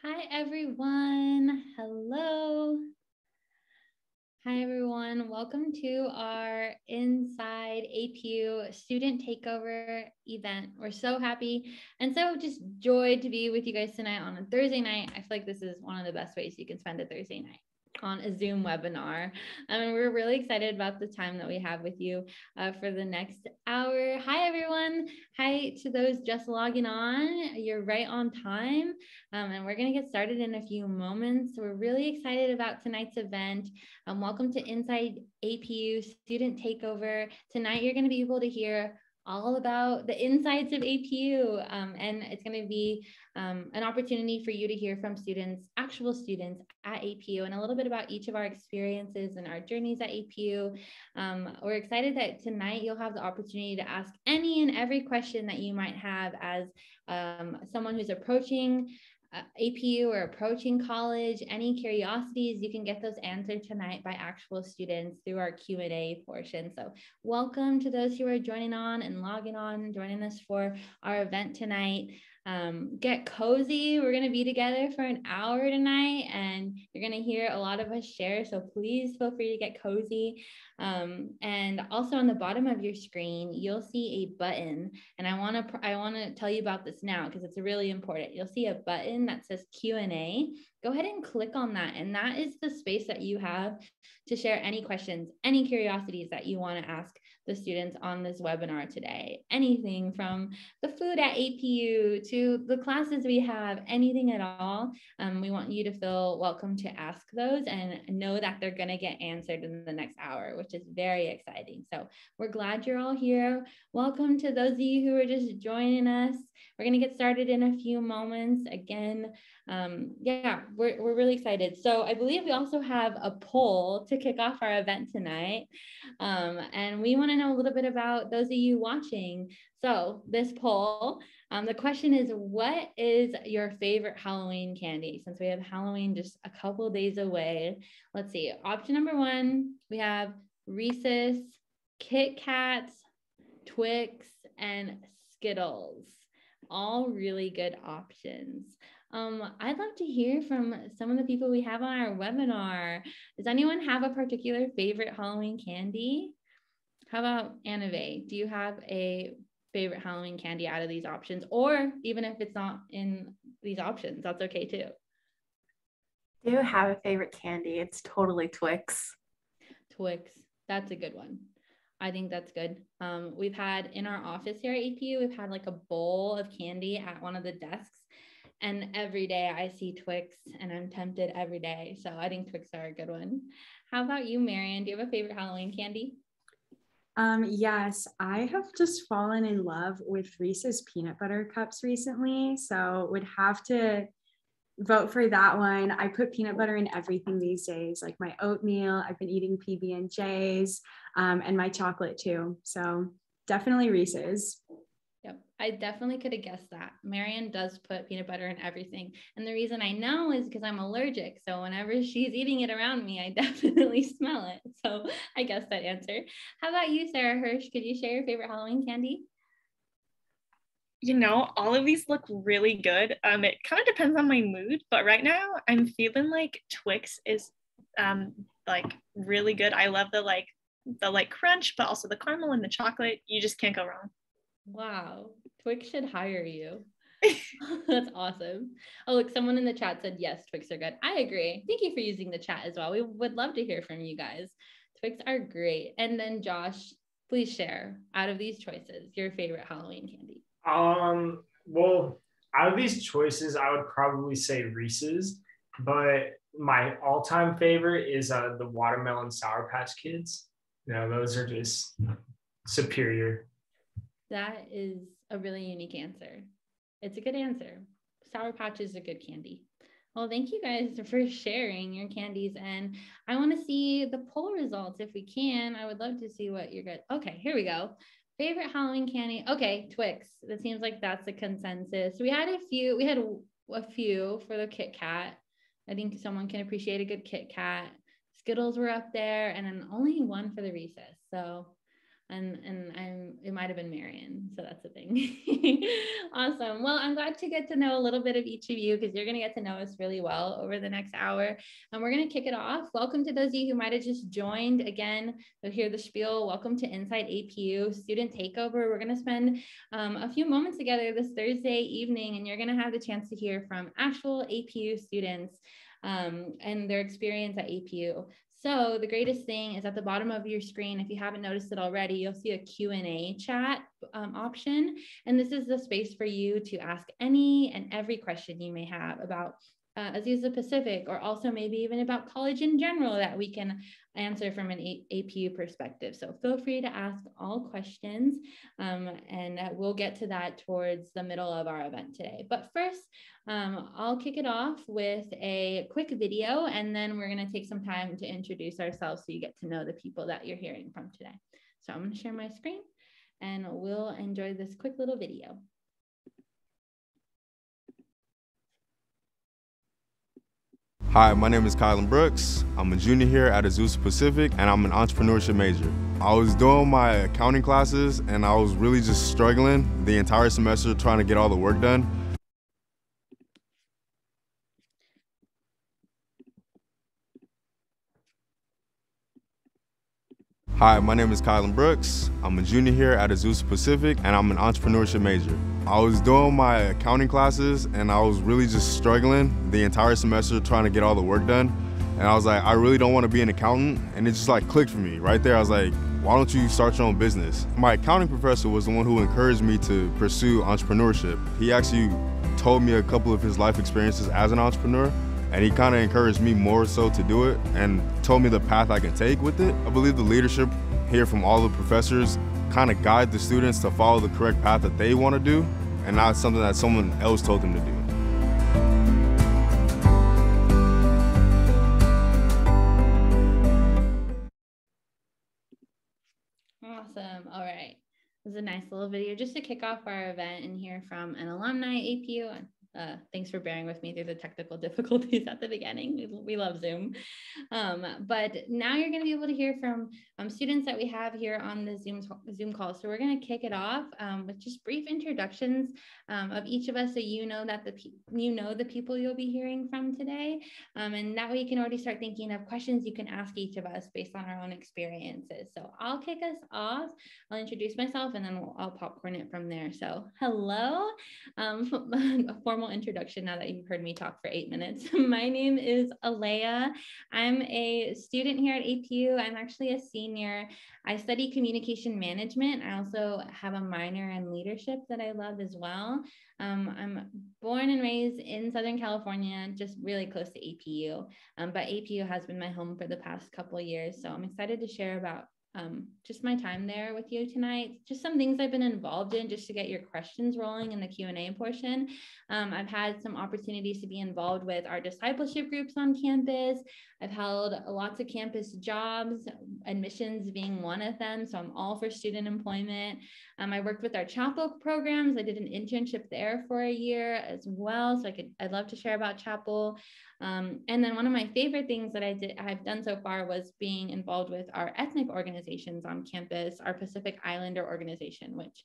Hi, everyone. Hello. Hi, everyone. Welcome to our Inside APU Student Takeover event. We're so happy and so just joyed to be with you guys tonight on a Thursday night. I feel like this is one of the best ways you can spend a Thursday night on a Zoom webinar. And we're really excited about the time that we have with you for the next hour. Hi, everyone. Hi to those just logging on. You're right on time. And we're going to get started in a few moments. We're really excited about tonight's event. Welcome to Inside APU Student Takeover. Tonight, you're going to be able to hear all about the insides of APU. And it's going to be an opportunity for you to hear from students, actual students at APU, and a little bit about each of our experiences and our journeys at APU. We're excited that tonight you'll have the opportunity to ask any and every question that you might have as someone who's approaching APU or approaching college. Any curiosities, you can get those answered tonight by actual students through our Q&A portion. So welcome to those who are joining on and logging on, joining us for our event tonight. Get cozy. We're going to be together for an hour tonight and you're going to hear a lot of us share. So please feel free to get cozy. And also on the bottom of your screen, you'll see a button. And I want to tell you about this now because it's really important. You'll see a button that says Q&A. Go ahead and click on that. And that is the space that you have to share any questions, any curiosities that you want to ask the students on this webinar today. Anything from the food at APU to the classes we have, anything at all. We want you to feel welcome to ask those and know that they're going to get answered in the next hour, which is very exciting. So we're glad you're all here. Welcome to those of you who are just joining us. We're going to get started in a few moments. Again, we're really excited. So I believe we also have a poll to kick off our event tonight. And we want to know a little bit about those of you watching. So this poll, the question is, what is your favorite Halloween candy? Since we have Halloween just a couple days away. Let's see. Option number 1, we have Reese's, Kit Kats, Twix, and Skittles. All really good options. I'd love to hear from some of the people we have on our webinar. Does anyone have a particular favorite Halloween candy? How about Anave? Do you have a favorite Halloween candy out of these options? Or even if it's not in these options, that's okay too. I do have a favorite candy. It's totally Twix. Twix, that's a good one. I think that's good. We've had in our office here at APU, we've had like a bowl of candy at one of the desks. And every day I see Twix and I'm tempted every day. So I think Twix are a good one. How about you, Marian? Do you have a favorite Halloween candy? Yes, I have just fallen in love with Reese's peanut butter cups recently. So would have to vote for that one. I put peanut butter in everything these days, like my oatmeal. I've been eating PB&Js and my chocolate too. So definitely Reese's. Yep, I definitely could have guessed that. Marian does put peanut butter in everything. And the reason I know is because I'm allergic. So whenever she's eating it around me, I definitely smell it. So I guessed that answer. How about you, Sarah Hirsch? Could you share your favorite Halloween candy? All of these look really good. It kind of depends on my mood, but right now I'm feeling like Twix is like really good. I love the crunch, but also the caramel and the chocolate. You just can't go wrong. Wow, Twix should hire you. That's awesome. Oh, look, someone in the chat said, yes, Twix are good. I agree. Thank you for using the chat as well. We would love to hear from you guys. Twix are great. And then Josh, please share out of these choices, your favorite Halloween candy. Well, out of these choices, I would probably say Reese's, but my all-time favorite is the watermelon Sour Patch Kids. Those are just superior. That is a really unique answer. It's a good answer. Sour Patch is a good candy. Well, thank you guys for sharing your candies. And I want to see the poll results if we can. I would love to see what you're good. Okay, here we go. Favorite Halloween candy. Okay, Twix. It seems like that's the consensus. We had a few for the Kit Kat. I think someone can appreciate a good Kit Kat. Skittles were up there, and then only one for the Reese's. So and it might have been Marion, so that's the thing. Awesome. Well, I'm glad to get to know a little bit of each of you because you're going to get to know us really well over the next hour. And we're going to kick it off. Welcome to those of you who might have just joined. Again, you'll hear the spiel. Welcome to Inside APU Student Takeover. We're going to spend a few moments together this Thursday evening, and you're going to have the chance to hear from actual APU students and their experience at APU. So the greatest thing is at the bottom of your screen, if you haven't noticed it already, you'll see a Q&A chat option. And this is the space for you to ask any and every question you may have about Azusa Pacific, or also maybe even about college in general that we can answer from an APU perspective. So feel free to ask all questions, and we'll get to that towards the middle of our event today. But first, I'll kick it off with a quick video, and then we're going to take some time to introduce ourselves so you get to know the people that you're hearing from today. So I'm going to share my screen, and we'll enjoy this quick little video. Hi, my name is Kylan Brooks. I'm a junior here at Azusa Pacific, and I'm an entrepreneurship major. I was doing my accounting classes, and I was really just struggling the entire semester trying to get all the work done. Hi, my name is Kylan Brooks. I'm a junior here at Azusa Pacific, and I'm an entrepreneurship major. I was doing my accounting classes, and I was really just struggling the entire semester trying to get all the work done. And I was like, I really don't want to be an accountant. And it just like clicked for me right there. I was like, why don't you start your own business? My accounting professor was the one who encouraged me to pursue entrepreneurship. He actually told me a couple of his life experiences as an entrepreneur, and he kind of encouraged me more so to do it and told me the path I can take with it. I believe the leadership here from all the professors kind of guide the students to follow the correct path that they want to do and not something that someone else told them to do. Awesome. All right. This is a nice little video just to kick off our event and hear from an alumni APU. Thanks for bearing with me through the technical difficulties at the beginning. We love Zoom. But now you're going to be able to hear from students that we have here on the Zoom call. So we're going to kick it off with just brief introductions of each of us, so you know that the people you'll be hearing from today. And that way you can already start thinking of questions you can ask each of us based on our own experiences. So I'll kick us off. I'll introduce myself, and then I'll popcorn it from there. So hello, a formal introduction now that you've heard me talk for 8 minutes. My name is Alea. I'm a student here at APU. I'm actually a senior. I study communication management. I also have a minor in leadership that I love as well. I'm born and raised in Southern California, just really close to APU, but APU has been my home for the past couple of years. So I'm excited to share about just my time there with you tonight, just some things I've been involved in just to get your questions rolling in the Q&A portion. I've had some opportunities to be involved with our discipleship groups on campus. I've held lots of campus jobs, admissions being one of them. So I'm all for student employment. I worked with our chapel programs. I did an internship there for a year as well. So I'd love to share about chapel. And then one of my favorite things that I've done so far was being involved with our ethnic organizations on campus, our Pacific Islander organization, which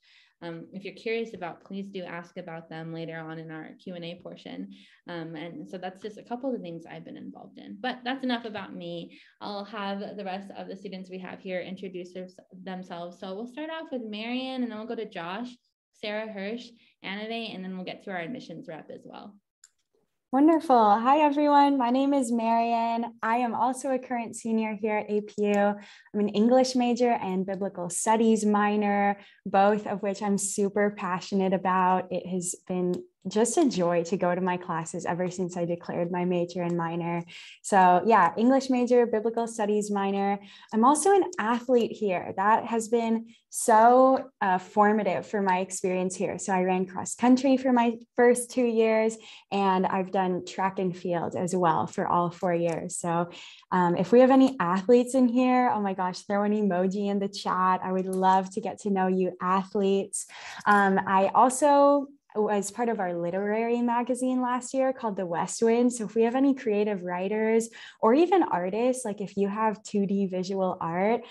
if you're curious about, please do ask about them later on in our Q&A portion. And so that's just a couple of the things I've been involved in, but that's enough about me. I'll have the rest of the students we have here introduce themselves. So we'll start off with Marion, and then we'll go to Josh, Sarah Hirsch, Annave, and then we'll get to our admissions rep as well. Wonderful. Hi, everyone. My name is Marian. I am also a current senior here at APU. I'm an English major and biblical studies minor, both of which I'm super passionate about. It has been just a joy to go to my classes ever since I declared my major and minor. So yeah, English major, biblical studies minor. I'm also an athlete here. That has been so formative for my experience here. So I ran cross country for my first 2 years, and I've done track and field as well for all 4 years. So if we have any athletes in here, oh my gosh, throw an emoji in the chat. I would love to get to know you athletes. I also was part of our literary magazine last year called The West Wind. So if we have any creative writers or even artists, like if you have 2D visual art,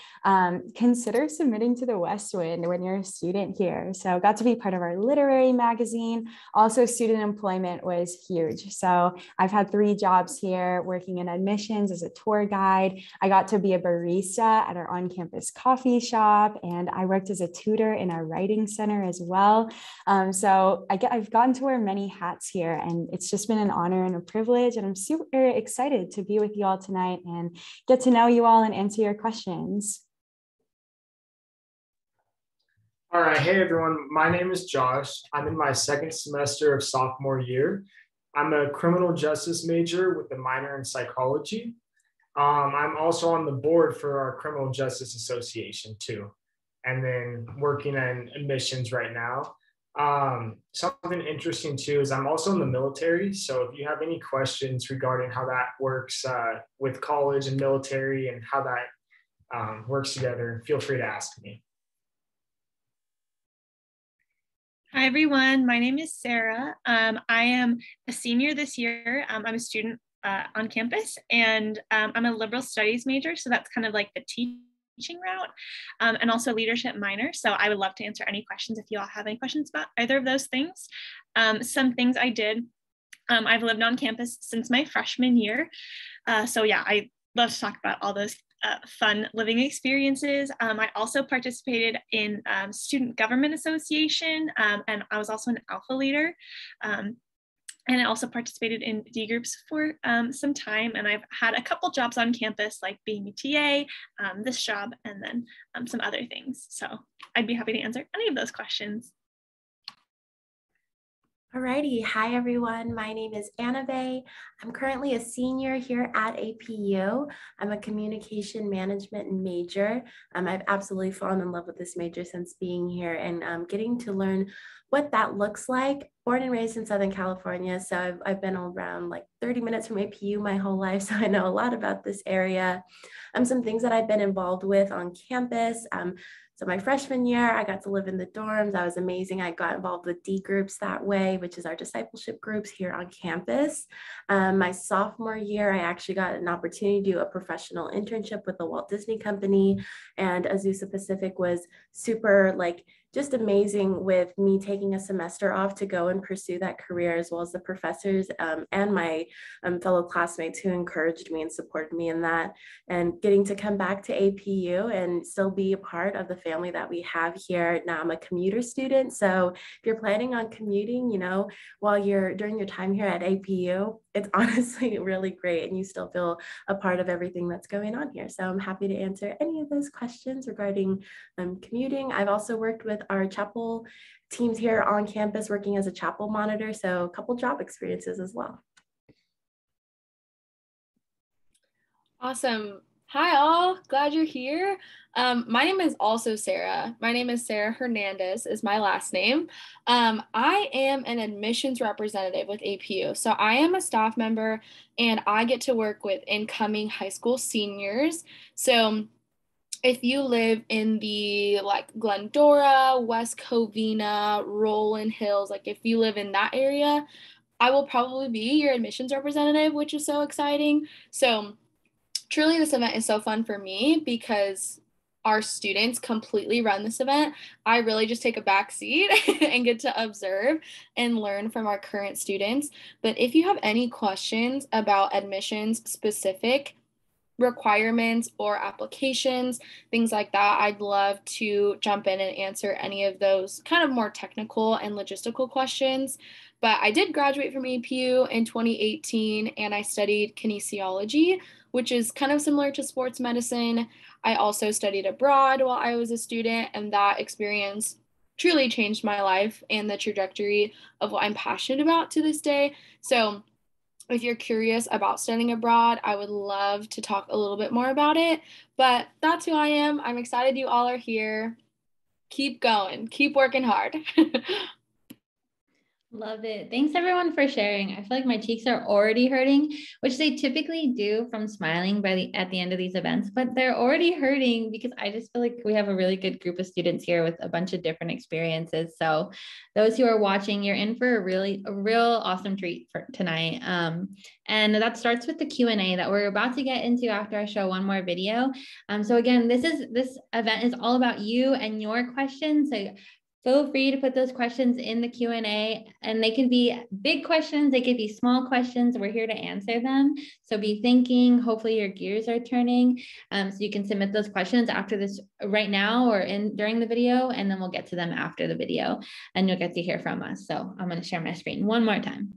consider submitting to The West Wind when you're a student here. So got to be part of our literary magazine. Also, student employment was huge. So I've had 3 jobs here working in admissions as a tour guide. I got to be a barista at our on-campus coffee shop, and I worked as a tutor in our writing center as well. So I've gotten to wear many hats here, and it's just been an honor and a privilege. And I'm super excited to be with you all tonight and get to know you all and answer your questions. All right. Hey, everyone. My name is Josh. I'm in my 2nd semester of sophomore year. I'm a criminal justice major with a minor in psychology. I'm also on the board for our Criminal Justice Association too, and then working in admissions right now. Something interesting too is I'm also in the military. So if you have any questions regarding how that works with college and military and how that works together, feel free to ask me. Hi, everyone. My name is Sarah. I am a senior this year. I'm a student on campus, and I'm a liberal studies major. So that's kind of like the teaching route, and also leadership minor. So I would love to answer any questions if you all have any questions about either of those things. Some things I did, I've lived on campus since my freshman year. So yeah, I love to talk about all those fun living experiences. I also participated in Student Government Association, and I was also an alpha leader. And I also participated in D groups for some time, and I've had a couple jobs on campus, like being a TA, this job, and then some other things. So I'd be happy to answer any of those questions. Alrighty, hi everyone. My name is Annabe. I'm currently a senior here at APU. I'm a communication management major. I've absolutely fallen in love with this major since being here and getting to learn what that looks like. Born and raised in Southern California, so I've been around like 30 minutes from APU my whole life, so I know a lot about this area. Some things that I've been involved with on campus. So my freshman year, I got to live in the dorms. That was amazing. I got involved with D groups that way, which is our discipleship groups here on campus. My sophomore year, I actually got an opportunity to do a professional internship with the Walt Disney Company, and Azusa Pacific was super just amazing with me taking a semester off to go and pursue that career, as well as the professors and my fellow classmates who encouraged me and supported me in that, and getting to come back to APU and still be a part of the family that we have here. Now I'm a commuter student, so if you're planning on commuting, while during your time here at APU, it's honestly really great, and you still feel a part of everything that's going on here. So I'm happy to answer any of those questions regarding commuting. I've also worked with our chapel teams here on campus, working as a chapel monitor, so a couple job experiences as well. Awesome. Hi all, glad you're here. My name is also Sarah. My name is Sarah Hernandez is my last name. I am an admissions representative with APU. So I am a staff member and I get to work with incoming high school seniors. So if you live in the Glendora, West Covina, Rolling Hills, if you live in that area, I will probably be your admissions representative, which is so exciting. So truly, this event is so fun for me because our students completely run this event. I really just take a back seat and get to observe and learn from our current students. But if you have any questions about admissions specific requirements or applications, things like that, I'd love to jump in and answer any of those kind of more technical and logistical questions. But I did graduate from APU in 2018 and I studied kinesiology, which is kind of similar to sports medicine. I also studied abroad while I was a student, and that experience truly changed my life and the trajectory of what I'm passionate about to this day. So if you're curious about studying abroad, I would love to talk a little bit more about it, but that's who I am. I'm excited you all are here. Keep going, keep working hard. Love it. Thanks everyone for sharing. I feel like my cheeks are already hurting, which they typically do from smiling at the end of these events, but they're already hurting because I just feel like we have a really good group of students here with a bunch of different experiences. So those who are watching, you're in for a real awesome treat for tonight. And that starts with the Q&A that we're about to get into after I show one more video. So again, this event is all about you and your questions. So feel free to put those questions in the Q&A, and they can be big questions. They could be small questions. We're here to answer them. So be thinking, hopefully your gears are turning. So you can submit those questions after this right now or during the video, and then we'll get to them after the video and you'll get to hear from us. So I'm going to share my screen one more time.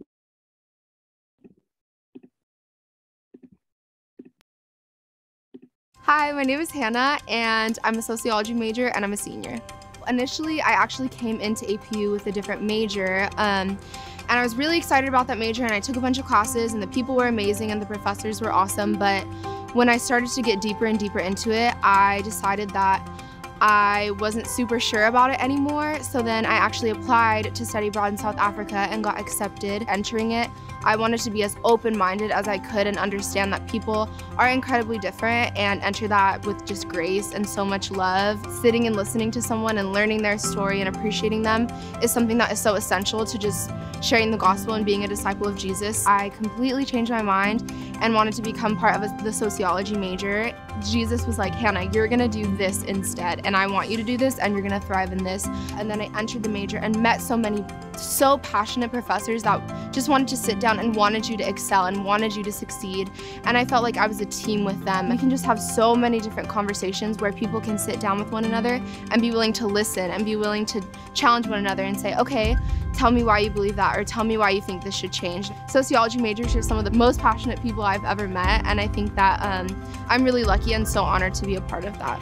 Hi, my name is Hannah and I'm a sociology major and I'm a senior. Initially, I actually came into APU with a different major, and I was really excited about that major, and I took a bunch of classes, and the people were amazing, and the professors were awesome, but when I started to get deeper and deeper into it, I decided that I wasn't super sure about it anymore, so then I actually applied to study abroad in South Africa and got accepted. Entering it, I wanted to be as open-minded as I could and understand that people are incredibly different and enter that with just grace and so much love. Sitting and listening to someone and learning their story and appreciating them is something that is so essential to just sharing the gospel and being a disciple of Jesus. I completely changed my mind and wanted to become part of the sociology major. Jesus was like, Hannah, you're gonna do this instead, and I want you to do this, and you're gonna thrive in this. And then I entered the major and met so passionate professors that just wanted to sit down and wanted you to excel and wanted you to succeed. And I felt like I was a team with them. We can just have so many different conversations where people can sit down with one another and be willing to listen and be willing to challenge one another and say, okay, tell me why you believe that, or tell me why you think this should change. Sociology majors are some of the most passionate people I've ever met, and I think that I'm really lucky and so honored to be a part of that.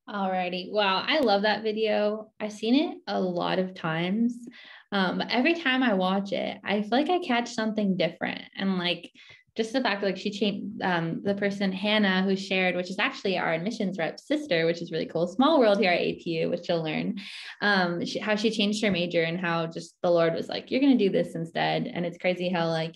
Alrighty, wow, I love that video. I've seen it a lot of times, but every time I watch it, I feel like I catch something different. And like, just the fact that like she changed, the person Hannah who shared, which is actually our admissions rep sister, which is really cool. Small world here at APU, which you'll learn, how she changed her major and how just the Lord was like, you're going to do this instead. And it's crazy how like,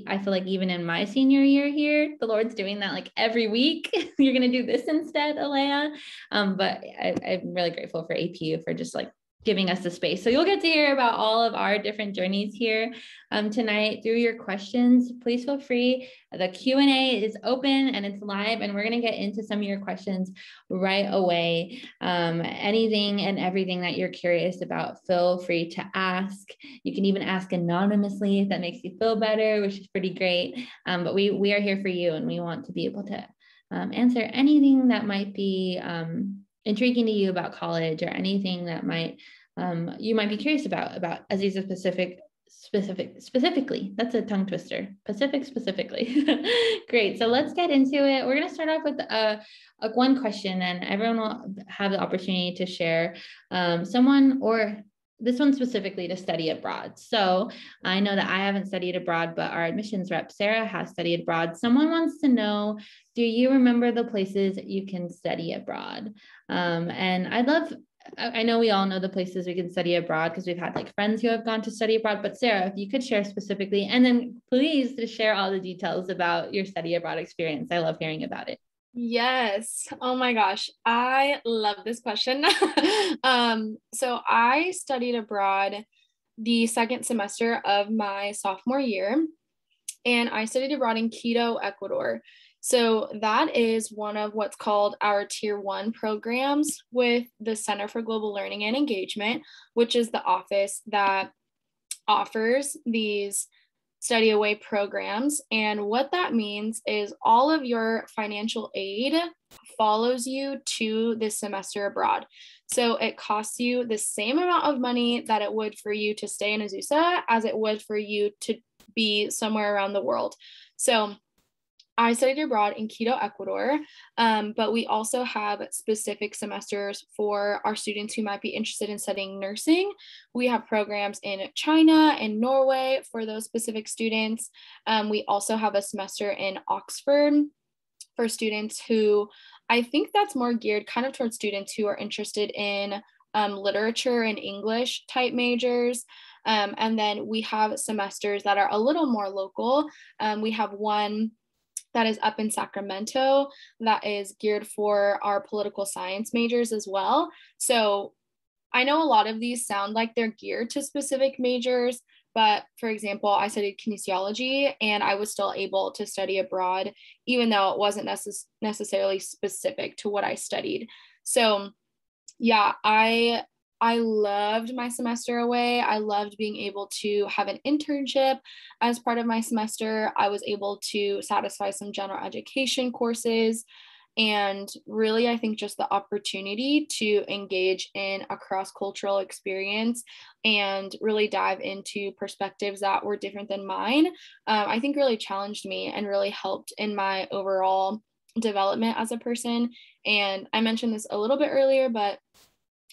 I feel like even in my senior year here, the Lord's doing that like every week. You're going to do this instead, Alea. But I'm really grateful for APU for just like giving us the space. So you'll get to hear about all of our different journeys here tonight through your questions. Please feel free. The Q&A is open and it's live, and we're going to get into some of your questions right away. Anything and everything that you're curious about, feel free to ask. You can even ask anonymously if that makes you feel better, which is pretty great. But we are here for you, and we want to be able to answer anything that might be intriguing to you about college, or anything that you might be curious about Azusa specifically. That's a tongue twister. Pacific specifically. Great. So let's get into it. We're going to start off with one question, and everyone will have the opportunity to share someone, or this one specifically, to study abroad. So I know that I haven't studied abroad, but our admissions rep, Sarah, has studied abroad. Someone wants to know, do you remember the places you can study abroad? And I know we all know the places we can study abroad because we've had like friends who have gone to study abroad, but Sarah, if you could share specifically, and then please to share all the details about your study abroad experience. I love hearing about it. Yes. Oh my gosh. I love this question. So I studied abroad the second semester of my sophomore year, and I studied abroad in Quito, Ecuador. So that is one of what's called our Tier 1 programs with the Center for Global Learning and Engagement, which is the office that offers these study away programs. And what that means is all of your financial aid follows you to this semester abroad. So it costs you the same amount of money that it would for you to stay in Azusa as it would for you to be somewhere around the world. So I studied abroad in Quito, Ecuador, but we also have specific semesters for our students who might be interested in studying nursing. We have programs in China and Norway for those specific students. We also have a semester in Oxford for students who, I think that's more geared kind of towards students who are interested in literature and English type majors. And then we have semesters that are a little more local. We have one that is up in Sacramento that is geared for our political science majors as well. So I know a lot of these sound like they're geared to specific majors, but for example, I studied kinesiology and I was still able to study abroad, even though it wasn't necessarily specific to what I studied. So yeah, I loved my semester away. I loved being able to have an internship as part of my semester. I was able to satisfy some general education courses. And really, I think just the opportunity to engage in a cross-cultural experience and really dive into perspectives that were different than mine, I think really challenged me and really helped in my overall development as a person. And I mentioned this a little bit earlier, but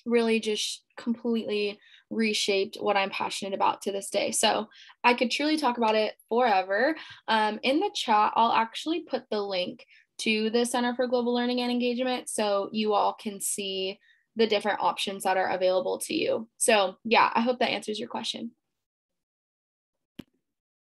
really just completely reshaped what I'm passionate about to this day. So I could truly talk about it forever. In the chat, I'll actually put the link to the Center for Global Learning and Engagement so you all can see the different options that are available to you. So yeah, I hope that answers your question.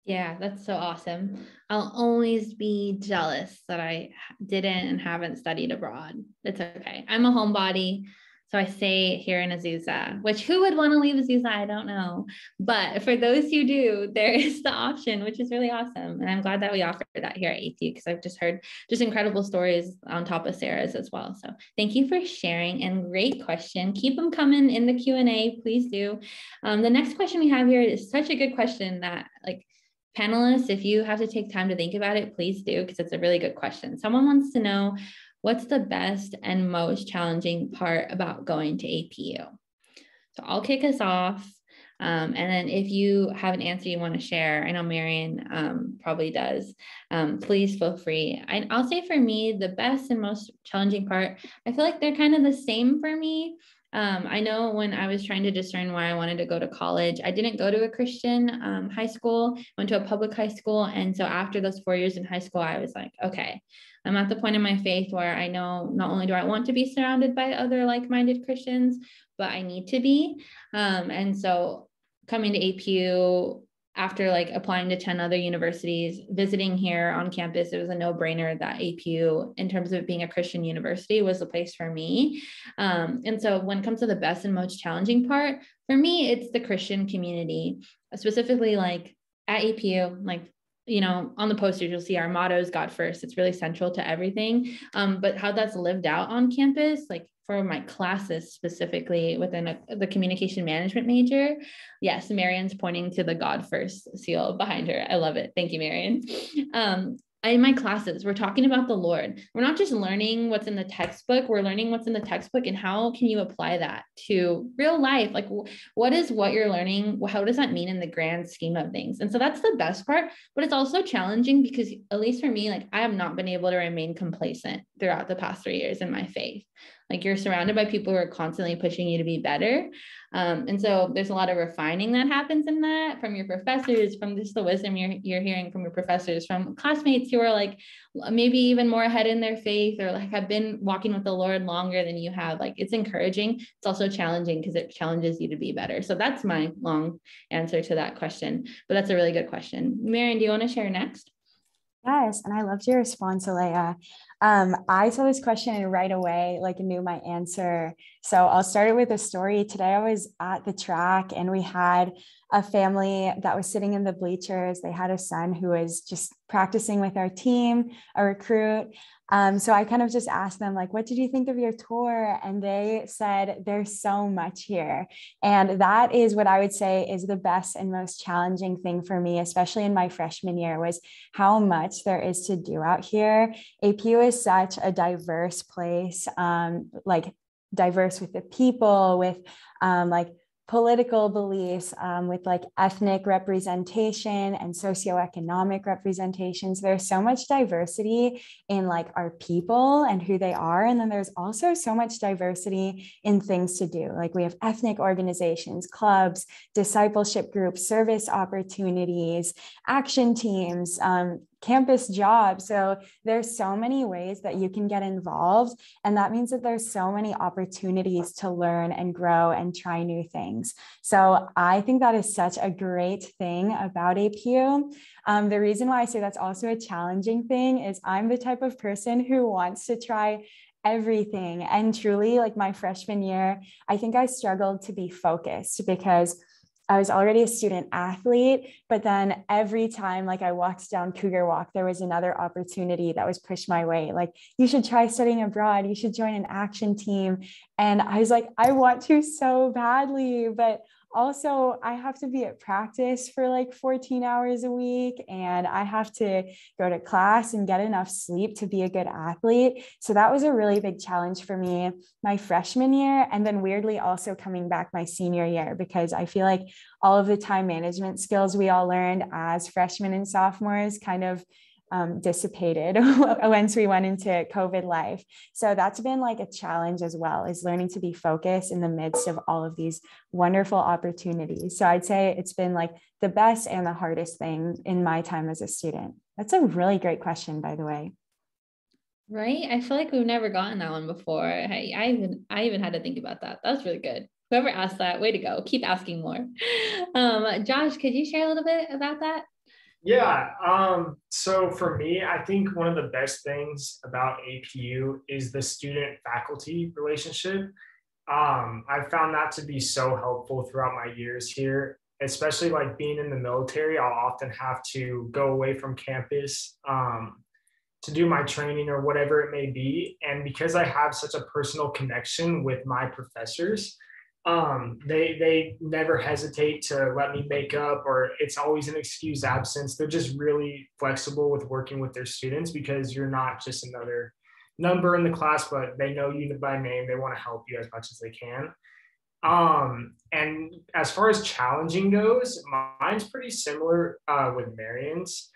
Yeah, that's so awesome. I'll always be jealous that I didn't and haven't studied abroad. It's okay. I'm a homebody. So I stay here in Azusa, which who would want to leave Azusa? I don't know. But for those who do, there is the option, which is really awesome. And I'm glad that we offer that here at APU because I've just heard just incredible stories on top of Sarah's as well. So thank you for sharing and great question. Keep them coming in the Q&A, please do. The next question we have here is such a good question that panelists, if you have to take time to think about it, please do, because it's a really good question. Someone wants to know, what's the best and most challenging part about going to APU? So I'll kick us off. And then if you have an answer you want to share, I know Marion probably does, please feel free. I'll say for me, the best and most challenging part, I feel like they're kind of the same for me. I know when I was trying to discern why I wanted to go to college, I didn't go to a Christian high school, went to a public high school. And so after those 4 years in high school, I was like, okay, I'm at the point in my faith where I know not only do I want to be surrounded by other like-minded Christians, but I need to be. And so coming to APU, after applying to 10 other universities, visiting here on campus, it was a no-brainer that APU, in terms of being a Christian university, was the place for me. And so when it comes to the best and most challenging part, for me, it's the Christian community, specifically at APU, on the posters, you'll see our motto is God first. It's really central to everything. But how that's lived out on campus, for my classes specifically within the communication management major, yes, Marion's pointing to the God first seal behind her. I love it. Thank you, Marion. In my classes, we're talking about the Lord. We're not just learning what's in the textbook, we're learning what's in the textbook and how can you apply that to real life? What is what you're learning? How does that mean in the grand scheme of things? And so that's the best part, but it's also challenging because, at least for me, I have not been able to remain complacent throughout the past 3 years in my faith. You're surrounded by people who are constantly pushing you to be better. And so there's a lot of refining that happens in that from your professors, from just the wisdom you're hearing from your professors, from classmates who are maybe even more ahead in their faith or have been walking with the Lord longer than you have. It's encouraging. It's also challenging because it challenges you to be better. So that's my long answer to that question, but that's a really good question. Marion, do you want to share next? Yes, and I loved your response, Alea. I saw this question and right away, knew my answer. So I'll start it with a story. Today I was at the track and we had a family that was sitting in the bleachers. They had a son who was just practicing with our team, a recruit. So I kind of just asked them, what did you think of your tour? And they said, there's so much here. And that is what I would say is the best and most challenging thing for me, especially in my freshman year, was how much there is to do out here. APU is such a diverse place, diverse with the people, with political beliefs, with ethnic representation and socioeconomic representations. There's so much diversity in our people and who they are. And then there's also so much diversity in things to do. We have ethnic organizations, clubs, discipleship groups, service opportunities, action teams, campus job. So there's so many ways that you can get involved. And that means that there's so many opportunities to learn and grow and try new things. So I think that is such a great thing about APU. The reason why I say that's also a challenging thing is I'm the type of person who wants to try everything. And truly, like my freshman year, I think I struggled to be focused because I was already a student athlete, but then every time like I walked down Cougar Walk, there was another opportunity that was pushed my way. Like, you should try studying abroad. You should join an action team. And I was like, I want to so badly, but also I have to be at practice for like 14 hours a week, and I have to go to class and get enough sleep to be a good athlete. So that was a really big challenge for me my freshman year. And then weirdly also coming back my senior year, because I feel like all of the time management skills we all learned as freshmen and sophomores kind of dissipated once we went into COVID life. So that's been like a challenge as well, is learning to be focused in the midst of all of these wonderful opportunities. So I'd say it's been like the best and the hardest thing in my time as a student. That's a really great question, by the way. Right? I feel like we've never gotten that one before. I even had to think about that. That was really good. Whoever asked that, way to go. Keep asking more. Josh, could you share a little bit about that? Yeah. So for me, I think one of the best things about APU is the student faculty relationship. I found that to be so helpful throughout my years here, especially like being in the military. I'll often have to go away from campus to do my training or whatever it may be. And because I have such a personal connection with my professors, they never hesitate to let me make up, or it's always an excused absence. They're just really flexible with working with their students, because you're not just another number in the class, but they know you by name. They want to help you as much as they can. And as far as challenging goes, mine's pretty similar with Marion's.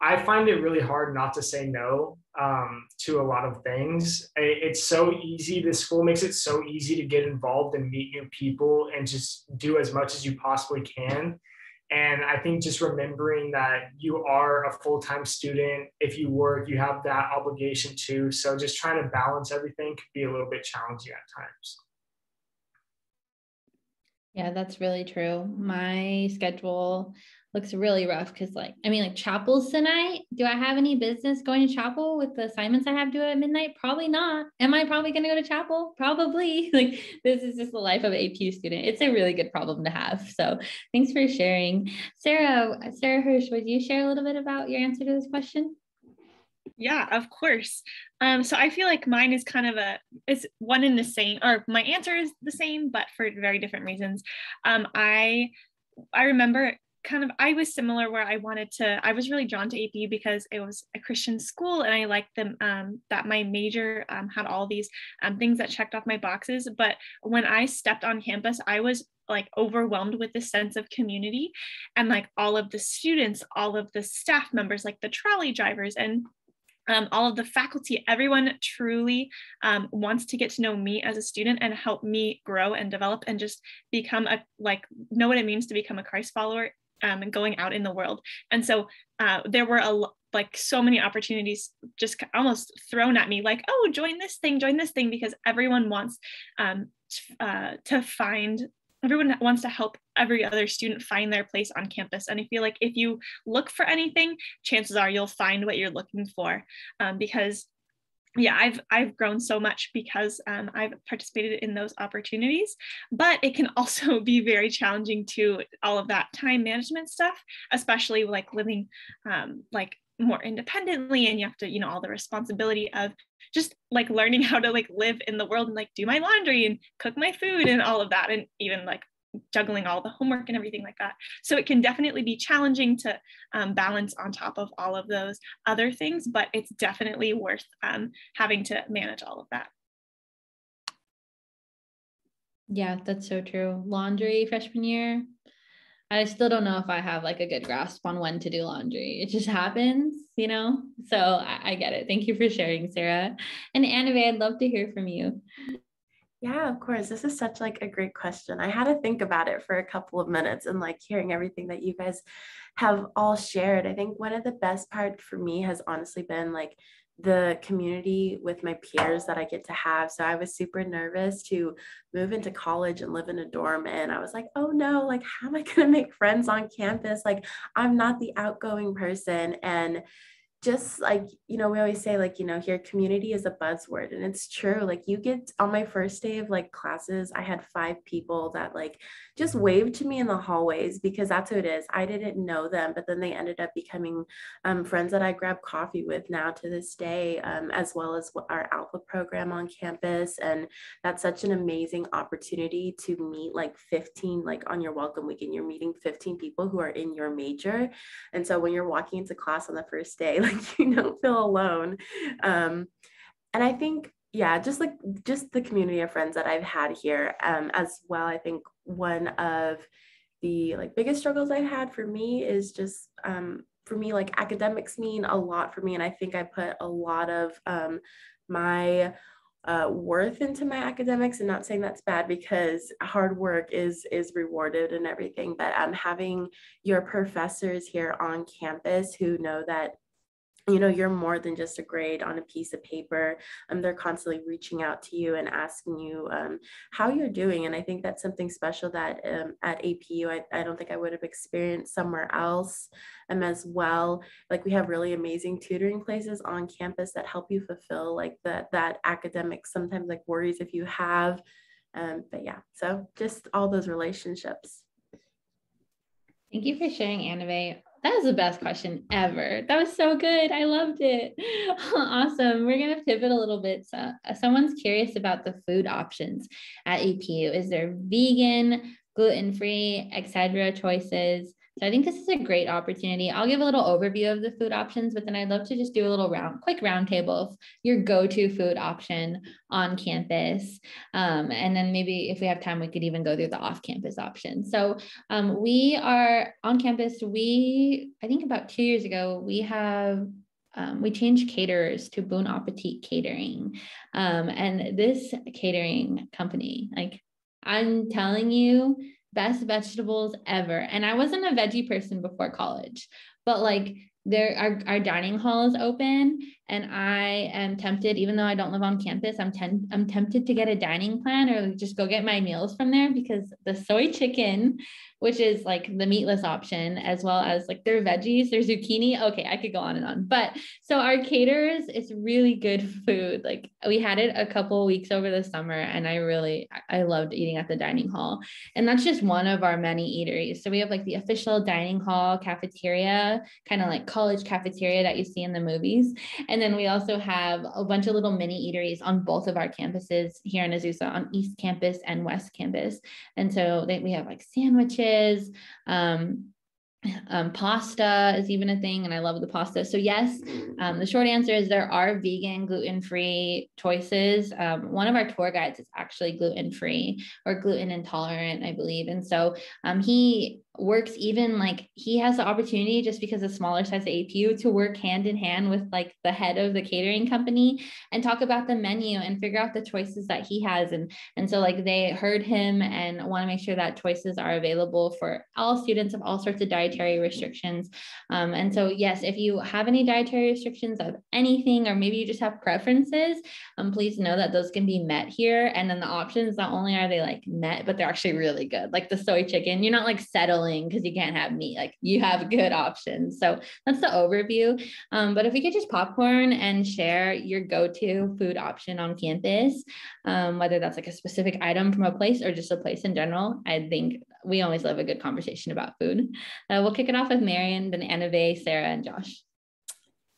I find it really hard not to say no to a lot of things. It's so easy. This school makes it so easy to get involved and meet new people and just do as much as you possibly can. And I think just remembering that you are a full-time student, if you work, you have that obligation too. So just trying to balance everything could be a little bit challenging at times. Yeah, that's really true. My schedule looks really rough because like chapel's tonight. Do I have any business going to chapel with the assignments I have due at midnight? Probably not. Am I probably going to go to chapel? Probably. Like, this is just the life of an APU student. It's a really good problem to have. So thanks for sharing. Sarah Hirsch, would you share a little bit about your answer to this question? Yeah, of course. So I feel like mine is kind of it's one in the same, or my answer is the same, but for very different reasons. I remember I was similar, where I was really drawn to APU because it was a Christian school, and I liked them, that my major had all these things that checked off my boxes. But when I stepped on campus, I was like overwhelmed with this sense of community, and like all of the students, all of the staff members, like the trolley drivers, and all of the faculty, everyone truly wants to get to know me as a student and help me grow and develop and just become know what it means to become a Christ follower and going out in the world. And so there were so many opportunities just almost thrown at me, like, oh, join this thing, because everyone wants everyone wants to help every other student find their place on campus. And I feel like if you look for anything, chances are you'll find what you're looking for, because yeah, I've grown so much because I've participated in those opportunities. But it can also be very challenging to all of that time management stuff, especially like living more independently, and you have to, all the responsibility of just like learning how to like live in the world and like do my laundry and cook my food and all of that, and even like juggling all the homework and everything like that. So it can definitely be challenging to balance on top of all of those other things, but it's definitely worth having to manage all of that. Yeah, that's so true. Laundry freshman year, I still don't know if I have like a good grasp on when to do laundry. It just happens, so I get it. Thank you for sharing, Sarah. And Annabelle, I'd love to hear from you. Yeah, of course. This is such like a great question. I had to think about it for a couple of minutes and like hearing everything that you guys have all shared. I think one of the best part for me has honestly been like the community with my peers that I get to have. So I was super nervous to move into college and live in a dorm. And I was like, oh no, like, how am I going to make friends on campus? Like, I'm not the outgoing person. And just like, we always say like, here community is a buzzword, and it's true. Like you get on my first day of like classes, I had 5 people that like just waved to me in the hallways, because that's who it is. I didn't know them, but then they ended up becoming friends that I grab coffee with now to this day, as well as our Alpha program on campus. And that's such an amazing opportunity to meet like 15, like on your welcome weekend, you're meeting 15 people who are in your major. And so when you're walking into class on the first day, like you don't feel alone. And I think, yeah, just the community of friends that I've had here, as well. I think one of the like biggest struggles I've had for me is just for me, like academics mean a lot for me. And I think I put a lot of my worth into my academics, and not saying that's bad, because hard work is rewarded and everything, but having your professors here on campus who know that you're more than just a grade on a piece of paper. They're constantly reaching out to you and asking you how you're doing. And I think that's something special that at APU, I don't think I would have experienced somewhere else as well. Like we have really amazing tutoring places on campus that help you fulfill like that academic, sometimes like worries if you have. But yeah, so just all those relationships. Thank you for sharing, Annabelle. That was the best question ever. That was so good. I loved it. Awesome. We're going to pivot a little bit. So, someone's curious about the food options at APU. Is there vegan, gluten-free, etc. choices? So I think this is a great opportunity. I'll give a little overview of the food options, but then I'd love to just do a little quick roundtable of your go-to food option on campus. And then maybe if we have time, we could even go through the off-campus options. So we are on campus. I think about 2 years ago, we changed caterers to Bon Appetit Catering. And this catering company, like I'm telling you, best vegetables ever. And I wasn't a veggie person before college, but like our dining hall is open, and I am tempted, even though I don't live on campus, I'm tempted to get a dining plan or just go get my meals from there, because the soy chicken, which is like the meatless option, as well as like their veggies, their zucchini. Okay, I could go on and on. But so our caterers, it's really good food. Like we had it a couple of weeks over the summer, and I loved eating at the dining hall. And that's just one of our many eateries. So we have like the official dining hall cafeteria, kind of like college cafeteria that you see in the movies. And then we also have a bunch of little mini eateries on both of our campuses here in Azusa, on East Campus and West Campus. And so we have like sandwiches, pasta is even a thing, and I love the pasta. So yes, the short answer is there are vegan, gluten-free choices. One of our tour guides is actually gluten-free or gluten intolerant, I believe. And so he works, even like he has the opportunity, just because of smaller size of APU, to work hand in hand with like the head of the catering company and talk about the menu and figure out the choices that he has. And so like they heard him and want to make sure that choices are available for all students of all sorts of dietary restrictions. And so yes, if you have any dietary restrictions of anything, or maybe you just have preferences, please know that those can be met here. And then the options, not only are they like met, but they're actually really good. Like the soy chicken, you're not like settling because you can't have meat, like you have good options. So that's the overview. But if we could just popcorn and share your go-to food option on campus, whether that's like a specific item from a place or just a place in general, I think we always love a good conversation about food. We'll kick it off with Marion, then Annabelle, Sarah, and Josh.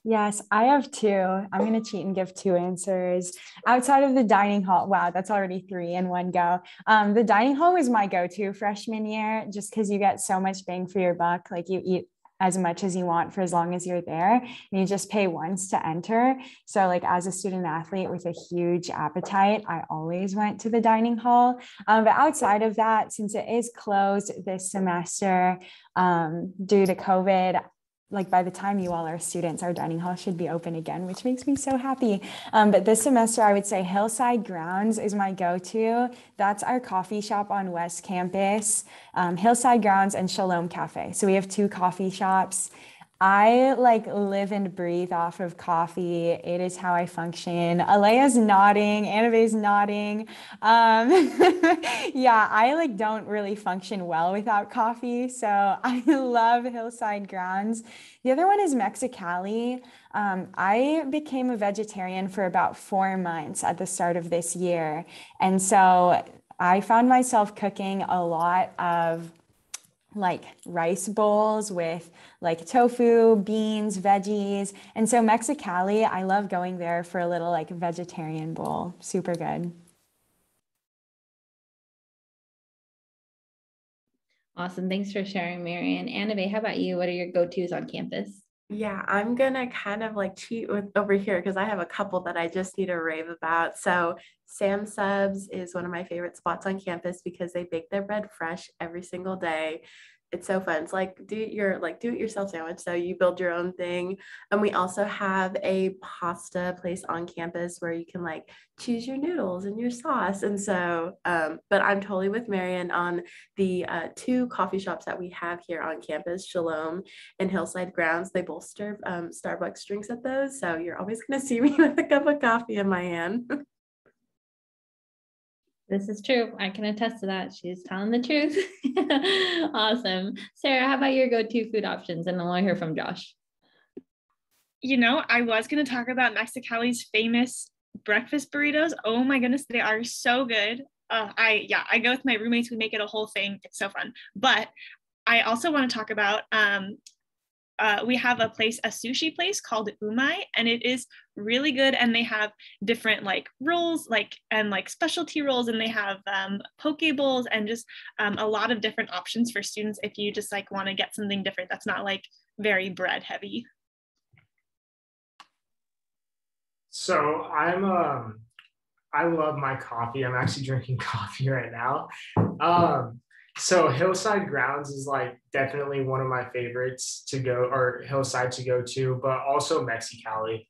Yes, I have 2. I'm going to cheat and give 2 answers. Outside of the dining hall, wow, that's already 3 in one go. The dining hall was my go-to freshman year, just because you get so much bang for your buck. Like you eat as much as you want for as long as you're there, and you just pay once to enter. So like as a student athlete with a huge appetite, I always went to the dining hall. But outside of that, since it is closed this semester due to COVID, like by the time you all are students, our dining hall should be open again, which makes me so happy. But this semester, I would say Hillside Grounds is my go-to. That's our coffee shop on West Campus, Hillside Grounds and Shalom Cafe. So we have 2 coffee shops. I like live and breathe off of coffee. It is how I function. Alea's nodding, Annabe's nodding. Yeah, I like don't really function well without coffee. So I love Hillside Grounds. The other one is Mexicali. I became a vegetarian for about 4 months at the start of this year. And so I found myself cooking a lot of like rice bowls with like tofu, beans, veggies. And so Mexicali, I love going there for a little like vegetarian bowl. Super good. Awesome. Thanks for sharing, Marian. Annabe, how about you? What are your go-tos on campus? Yeah, I'm gonna kind of like cheat with over here because I have a couple that I just need to rave about. So Sam Subs is one of my favorite spots on campus because they bake their bread fresh every single day. It's so fun. It's like do it yourself sandwich. So you build your own thing. And we also have a pasta place on campus where you can like choose your noodles and your sauce. And so, but I'm totally with Marian on the 2 coffee shops that we have here on campus, Shalom and Hillside Grounds. They both serve Starbucks drinks at those. So you're always going to see me with a cup of coffee in my hand. This is true. I can attest to that. She's telling the truth. Awesome. Sarah, how about your go-to food options? And then we'll hear from Josh. You know, I was going to talk about Mexicali's famous breakfast burritos. Oh my goodness, they are so good. I go with my roommates. We make it a whole thing. It's so fun. But I also want to talk about we have a sushi place called Umai, and it is really good. And they have different like rolls, and specialty rolls, and they have poke bowls and just a lot of different options for students if you just like want to get something different that's not like very bread heavy. So I love my coffee. I'm actually drinking coffee right now. So Hillside Grounds is like definitely one of my favorites to go, or Hillside to go to, but also Mexicali.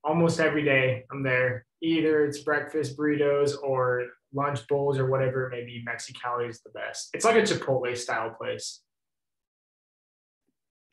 Almost every day I'm there. Either it's breakfast burritos or lunch bowls or whatever it may be. Mexicali is the best. It's like a Chipotle style place.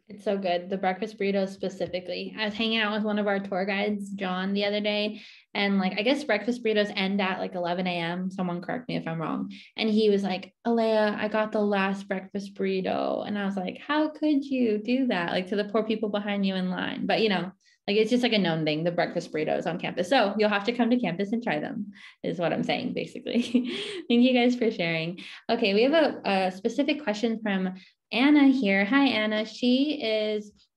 It's so good. The breakfast burritos specifically. I was hanging out with one of our tour guides, John, the other day, and like I guess breakfast burritos end at like 11 a.m. Someone correct me if I'm wrong. And he was like, Alea, I got the last breakfast burrito. And I was like, how could you do that? Like to the poor people behind you in line. But you know, like it's just like a known thing, the breakfast burritos on campus. So you'll have to come to campus and try them, is what I'm saying, basically. Thank you guys for sharing. Okay, we have a specific question from Anna here. Hi, Anna. She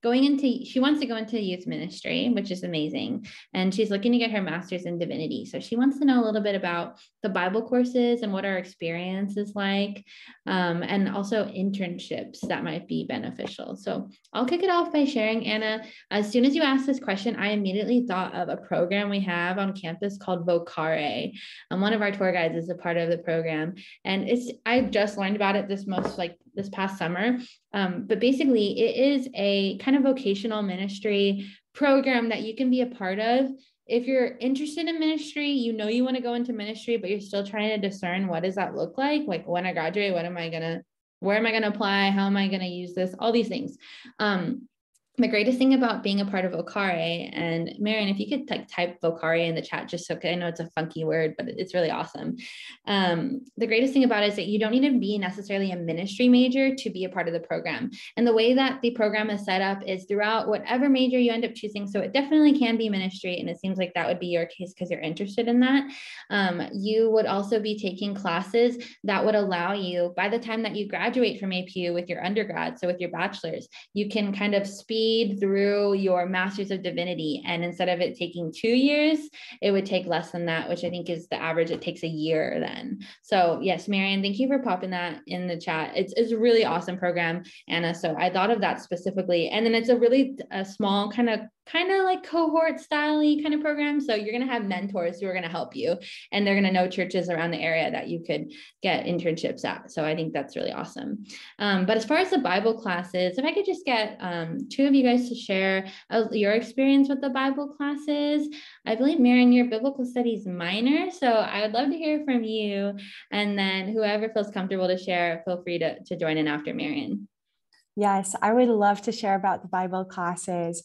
wants to go into youth ministry, which is amazing. And she's looking to get her master's in divinity. So she wants to know a little bit about the Bible courses and what our experience is like, and also internships that might be beneficial. So I'll kick it off by sharing, Anna. As soon as you asked this question, I immediately thought of a program we have on campus called Vocare. One of our tour guides is a part of the program. And I just learned about it this past summer. But basically it is a kind of vocational ministry program that you can be a part of. If you're interested in ministry, you know you want to go into ministry, but you're still trying to discern what does that look like? Like when I graduate, where am I going to apply? How am I going to use this? All these things. The greatest thing about being a part of Vocare, and Marian, if you could type Vocare in the chat, just so I know it's a funky word, but it's really awesome. The greatest thing about it is that you don't need to be necessarily a ministry major to be a part of the program. And the way that the program is set up is throughout whatever major you end up choosing. So it definitely can be ministry. And it seems like that would be your case because you're interested in that. You would also be taking classes that would allow you, by the time that you graduate from APU with your undergrad, so with your bachelor's, you can kind of speed through your master's of divinity. And instead of it taking 2 years, it would take less than that, which I think is the average. It takes a year then. So yes, Marian, thank you for popping that in the chat. It's a really awesome program, Anna. So I thought of that specifically. And then it's a really small kind of kind of like cohort style kind of program. So you're going to have mentors who are going to help you, and they're going to know churches around the area that you could get internships at. So I think that's really awesome. But as far as the Bible classes, if I could just get two of you guys to share your experience with the Bible classes. I believe, Marion, you're a biblical studies minor, so I would love to hear from you. And then whoever feels comfortable to share, feel free to join in after Marion. Yes, I would love to share about the Bible classes.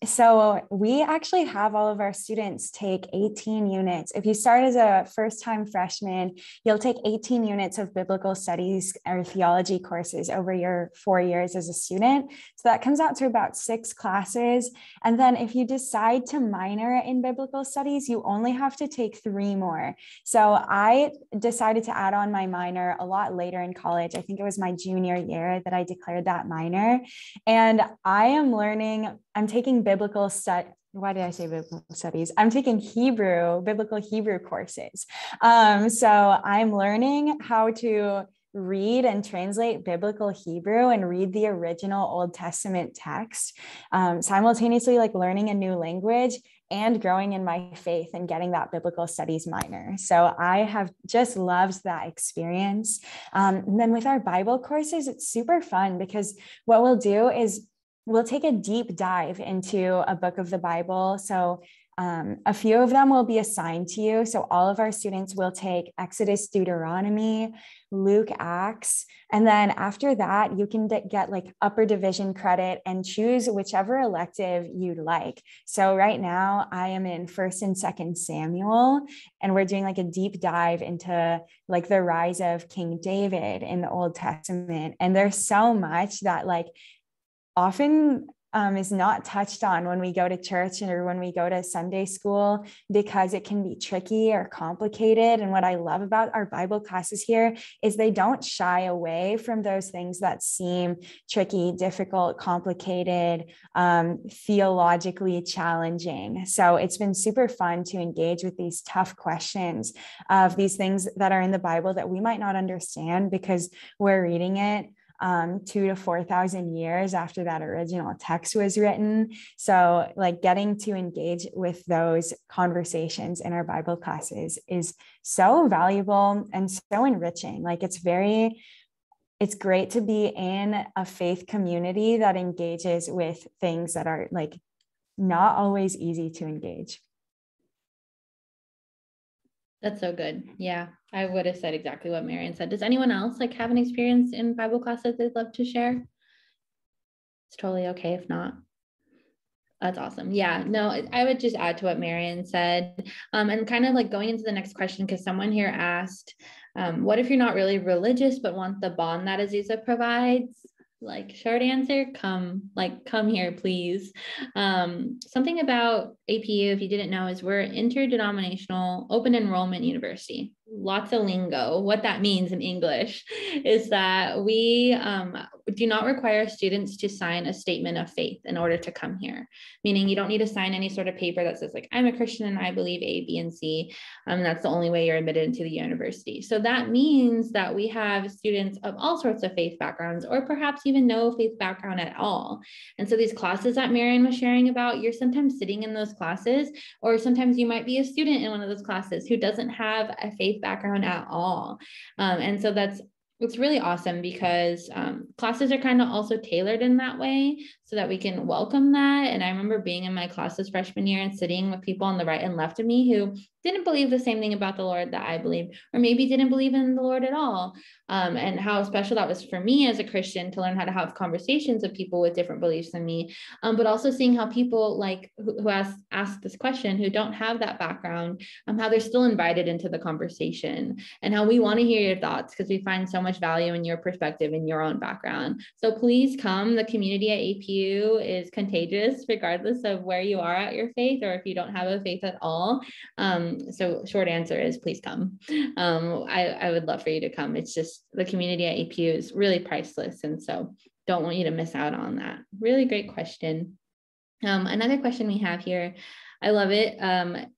So we actually have all of our students take 18 units. If you start as a first-time freshman, you'll take 18 units of biblical studies or theology courses over your 4 years as a student. So that comes out to about 6 classes. And then if you decide to minor in biblical studies, you only have to take 3 more. So I decided to add on my minor a lot later in college. I think it was my junior year that I declared that minor. And I am learning, I'm taking biblical studies. Why did I say biblical studies? I'm taking biblical Hebrew courses. So I'm learning how to read and translate biblical Hebrew and read the original Old Testament text, simultaneously like learning a new language and growing in my faith and getting that biblical studies minor. So I have just loved that experience. And then with our Bible courses, it's super fun because what we'll do is we'll take a deep dive into a book of the Bible. So a few of them will be assigned to you. So all of our students will take Exodus, Deuteronomy, Luke, Acts. And then after that, you can get like upper division credit and choose whichever elective you'd like. So right now I am in 1st and 2nd Samuel, and we're doing like a deep dive into like the rise of King David in the Old Testament. And there's so much that like often is not touched on when we go to church or when we go to Sunday school, because it can be tricky or complicated. And what I love about our Bible classes here is they don't shy away from those things that seem tricky, difficult, complicated, theologically challenging. So it's been super fun to engage with these tough questions of these things that are in the Bible that we might not understand because we're reading it 2,000 to 4,000 years after that original text was written. So like getting to engage with those conversations in our Bible classes is so valuable and so enriching. Like it's great to be in a faith community that engages with things that are like not always easy to engage. That's so good. Yeah, I would have said exactly what Marion said. Does anyone else like have an experience in Bible classes they'd love to share? It's totally okay if not. That's awesome. Yeah, no, I would just add to what Marion said, and kind of like going into the next question, because someone here asked, what if you're not really religious but want the bond that Azusa provides? Like, short answer, come here, please. Something about APU, if you didn't know, is we're interdenominational open enrollment university. Lots of lingo. What that means in English is that we do not require students to sign a statement of faith in order to come here, meaning you don't need to sign any sort of paper that says like, I'm a Christian and I believe A, B, and C. That's the only way you're admitted into the university. So that means that we have students of all sorts of faith backgrounds, or perhaps even no faith background at all. And so these classes that Marion was sharing about, you're sometimes sitting in those classes, or sometimes you might be a student in one of those classes who doesn't have a faith background at all. And so it's really awesome because classes are kind of also tailored in that way so that we can welcome that. And I remember being in my classes freshman year and sitting with people on the right and left of me who didn't believe the same thing about the Lord that I believe, or maybe didn't believe in the Lord at all. And how special that was for me as a Christian to learn how to have conversations with people with different beliefs than me, but also seeing how people like who ask this question, who don't have that background, how they're still invited into the conversation, and how we want to hear your thoughts because we find so much value in your perspective and your own background. So please come. The community at APU is contagious regardless of where you are at your faith, or if you don't have a faith at all. So short answer is please come. I would love for you to come. It's just the community at APU is really priceless. And so don't want you to miss out on that. Really great question. Another question we have here, I love it.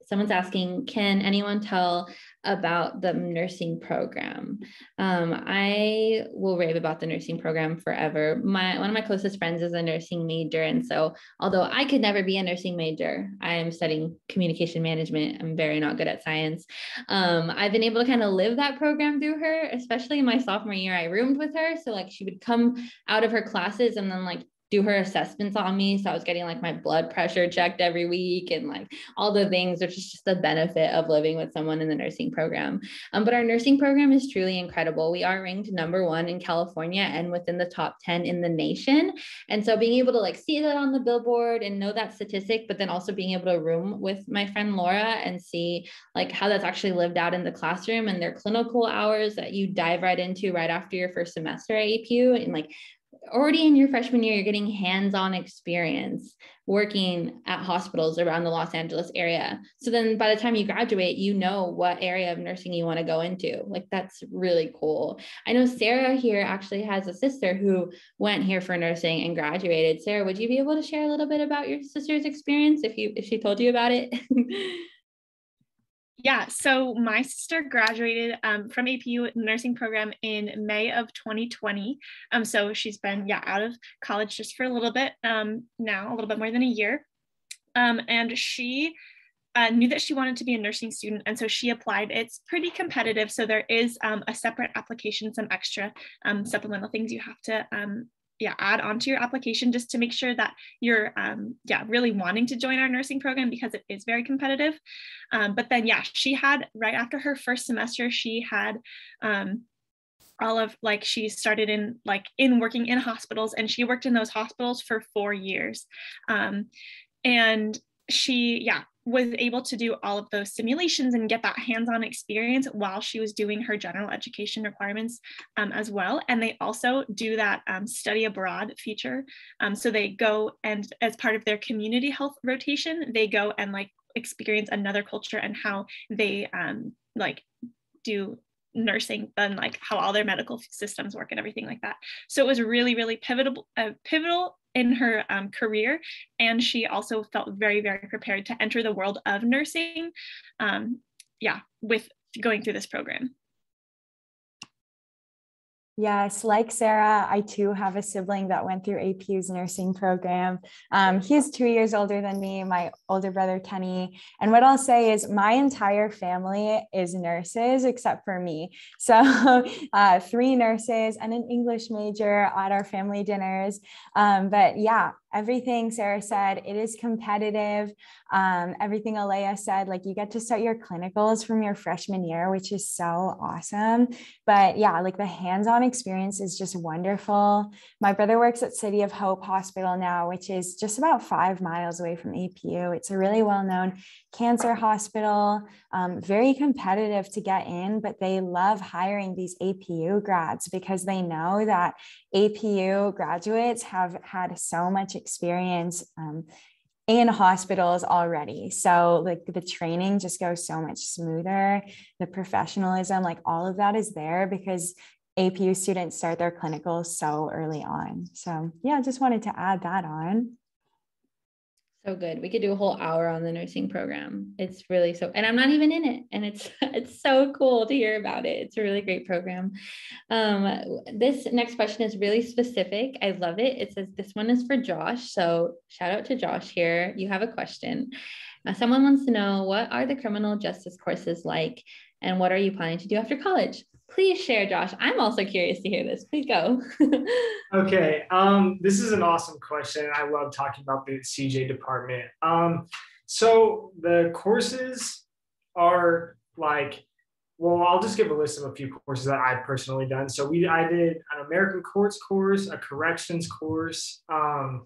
Someone's asking, can anyone tell about the nursing program? I will rave about the nursing program forever. One of my closest friends is a nursing major. And so although I could never be a nursing major, I am studying communication management. I'm very not good at science. I've been able to kind of live that program through her, especially in my sophomore year. I roomed with her. So like she would come out of her classes and then like do her assessments on me. So I was getting like my blood pressure checked every week and like all the things, which is just the benefit of living with someone in the nursing program. But our nursing program is truly incredible. We are ranked #1 in California and within the top 10 in the nation. And so being able to like see that on the billboard and know that statistic, but then also being able to room with my friend Laura and see like how that's actually lived out in the classroom and their clinical hours that you dive right into right after your first semester at APU, and like already in your freshman year, you're getting hands-on experience working at hospitals around the Los Angeles area. So then by the time you graduate, you know what area of nursing you want to go into. Like, that's really cool. I know Sarah here actually has a sister who went here for nursing and graduated. Sarah, would you be able to share a little bit about your sister's experience if she told you about it? Yeah, so my sister graduated from APU nursing program in May of 2020. So she's been out of college just for a little bit now, a little bit more than a year. And she knew that she wanted to be a nursing student, and so she applied. It's pretty competitive, so there is a separate application, some extra supplemental things you have to add onto your application just to make sure that you're really wanting to join our nursing program, because it is very competitive. But then she had, right after her first semester, she had she started in working in hospitals, and she worked in those hospitals for 4 years. And she was able to do all of those simulations and get that hands-on experience while she was doing her general education requirements as well. And they also do that study abroad feature. So they go, and as part of their community health rotation, they go and experience another culture and how they do nursing and how all their medical systems work and everything like that. So it was really, really pivotal in her career, and she also felt very, very prepared to enter the world of nursing with going through this program. Yes, like Sarah, I too have a sibling that went through APU's nursing program. He's 2 years older than me, my older brother, Kenny. And what I'll say is my entire family is nurses except for me. So 3 nurses and an English major at our family dinners. But everything Sarah said, it is competitive. Everything Alea said, you get to start your clinicals from your freshman year, which is so awesome. But the hands-on experience is just wonderful. My brother works at City of Hope Hospital now, which is just about 5 miles away from APU. It's a really well-known cancer hospital, very competitive to get in, but they love hiring these APU grads because they know that APU graduates have had so much experience in hospitals already. So the training just goes so much smoother. The professionalism, all of that is there because APU students start their clinicals so early on. So just wanted to add that on. So good. We could do a whole hour on the nursing program. It's really and I'm not even in it. And it's so cool to hear about it. It's a really great program. This next question is really specific. I love it. It says, this one is for Josh. So shout out to Josh here. You have a question. Someone wants to know, what are the criminal justice courses like? And what are you planning to do after college? Please share, Josh. I'm also curious to hear this. Please go. Okay. This is an awesome question. I love talking about the CJ department. So the courses are I'll just give a list of a few courses that I've personally done. So I did an American Courts course, a corrections course, an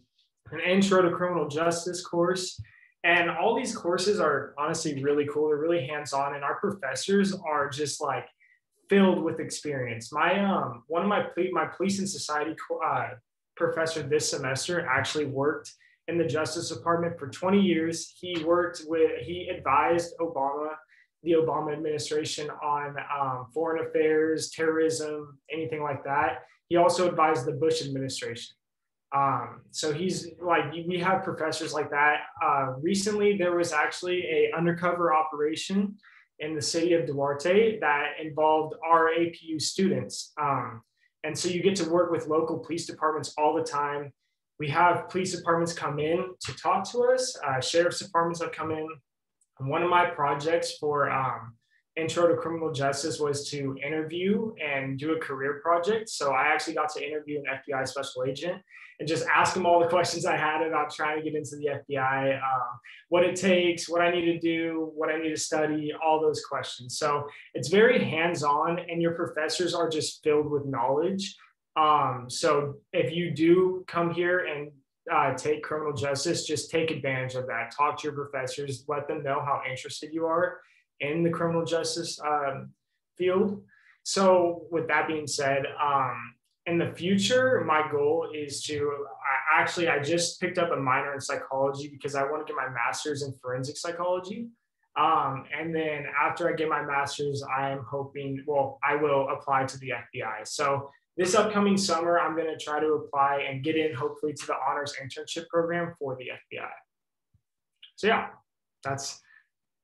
intro to criminal justice course. And all these courses are honestly really cool. They're really hands-on, and our professors are just filled with experience. One of my police and society professor this semester actually worked in the Justice Department for 20 years. He advised the Obama administration on foreign affairs, terrorism, anything like that. He also advised the Bush administration. So he's like, we have professors like that. Recently, there was actually a undercover operation in the city of Duarte that involved our APU students. And so you get to work with local police departments all the time. We have police departments come in to talk to us. Sheriff's departments have come in. And one of my projects for Intro to Criminal Justice was to interview and do a career project. So I actually got to interview an FBI special agent and just ask him all the questions I had about trying to get into the FBI, what it takes, what I need to do, what I need to study, all those questions. So it's very hands-on, and your professors are just filled with knowledge. So if you do come here and take criminal justice, just take advantage of that. Talk to your professors, let them know how interested you are in the criminal justice field. So with that being said, in the future, my goal is to, I just picked up a minor in psychology because I want to get my master's in forensic psychology. And then after I get my master's, I am hoping, well, I will apply to the FBI. So this upcoming summer, I'm going to try to apply and get in hopefully to the honors internship program for the FBI. So yeah, that's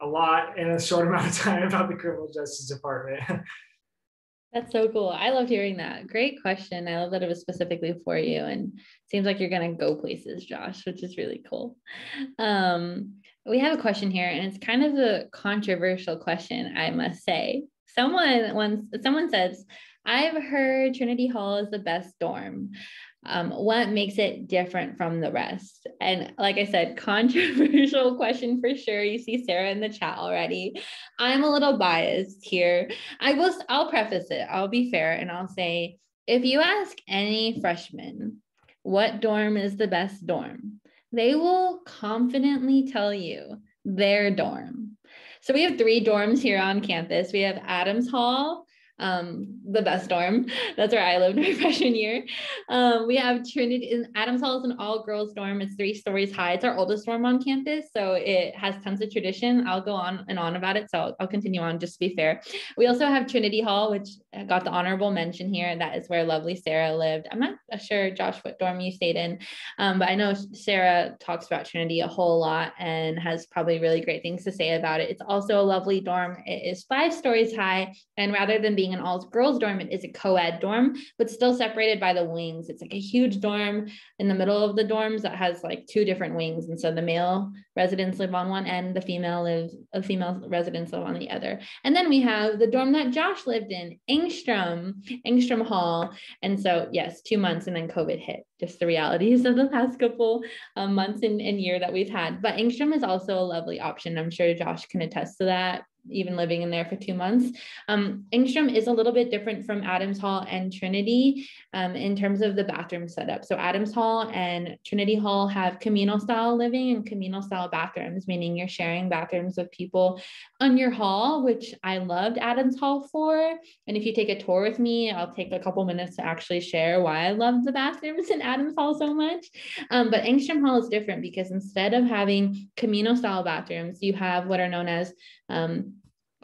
a lot in a short amount of time about the criminal justice department. That's so cool. I loved hearing that. Great question. I love that it was specifically for you, and it seems like you're going to go places, Josh, which is really cool. We have a question here, and it's kind of a controversial question, I must say. Someone says, I've heard Trinity Hall is the best dorm. What makes it different from the rest? And like I said, controversial question for sure. You see Sarah in the chat already. I'm a little biased here. I'll preface it. I'll be fair, and I'll say, if you ask any freshman what dorm is the best dorm, they will confidently tell you their dorm. So we have 3 dorms here on campus. We have Adams Hall, the best dorm. That's where I lived my freshman year. We have Trinity, and Adams Hall is an all-girls dorm. It's 3 stories high. It's our oldest dorm on campus, so it has tons of tradition. I'll go on and on about it, so I'll continue on just to be fair. We also have Trinity Hall, which got the honorable mention here. That is where lovely Sarah lived. I'm not sure, Josh, what dorm you stayed in, but I know Sarah talks about Trinity a whole lot and has probably really great things to say about it. It's also a lovely dorm. It is 5 stories high, and rather than being an all-girls dorm, it is a co-ed dorm, but still separated by the wings. It's like a huge dorm in the middle of the dorms that has like 2 different wings, and so the male residents live on one end, the female residents live on the other. And then we have the dorm that Josh lived in, Engstrom Hall. And so yes, 2 months and then COVID hit. Just the realities of the past couple months and year that we've had. But Engstrom is also a lovely option. I'm sure Josh can attest to that, even living in there for 2 months. Engstrom is a little bit different from Adams Hall and Trinity in terms of the bathroom setup. So Adams Hall and Trinity Hall have communal style living and communal style bathrooms, meaning you're sharing bathrooms with people on your hall, which I loved Adams Hall for. And if you take a tour with me, I'll take a couple minutes to actually share why I love the bathrooms in Adams Hall so much. But Engstrom Hall is different because instead of having communal style bathrooms, you have what are known as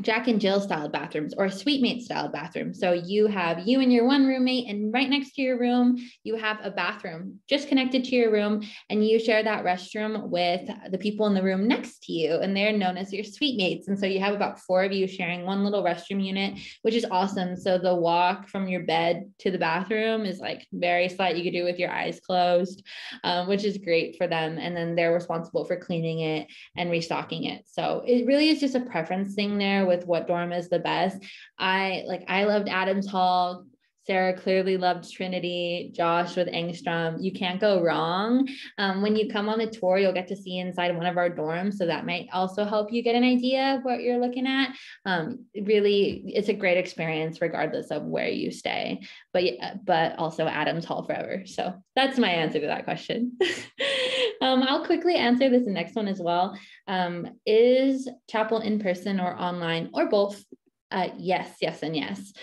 Jack and Jill style bathrooms or suite mate style bathrooms. So you have you and your one roommate, and right next to your room, you have a bathroom just connected to your room, and you share that restroom with the people in the room next to you, and they're known as your suite mates. And so you have about 4 of you sharing one little restroom unit, which is awesome. So the walk from your bed to the bathroom is like very slight. You could do it with your eyes closed, which is great for them. And then they're responsible for cleaning it and restocking it. So it really is just a preference thing there with what dorm is the best. I loved Adams Hall. Sarah clearly loved Trinity, Josh with Engstrom. You can't go wrong. When you come on the tour, you'll get to see inside one of our dorms. So that might also help you get an idea of what you're looking at. Really, it's a great experience regardless of where you stay, but also Adams Hall forever. So that's my answer to that question. I'll quickly answer this next one as well. Is chapel in person or online or both? Yes, and yes.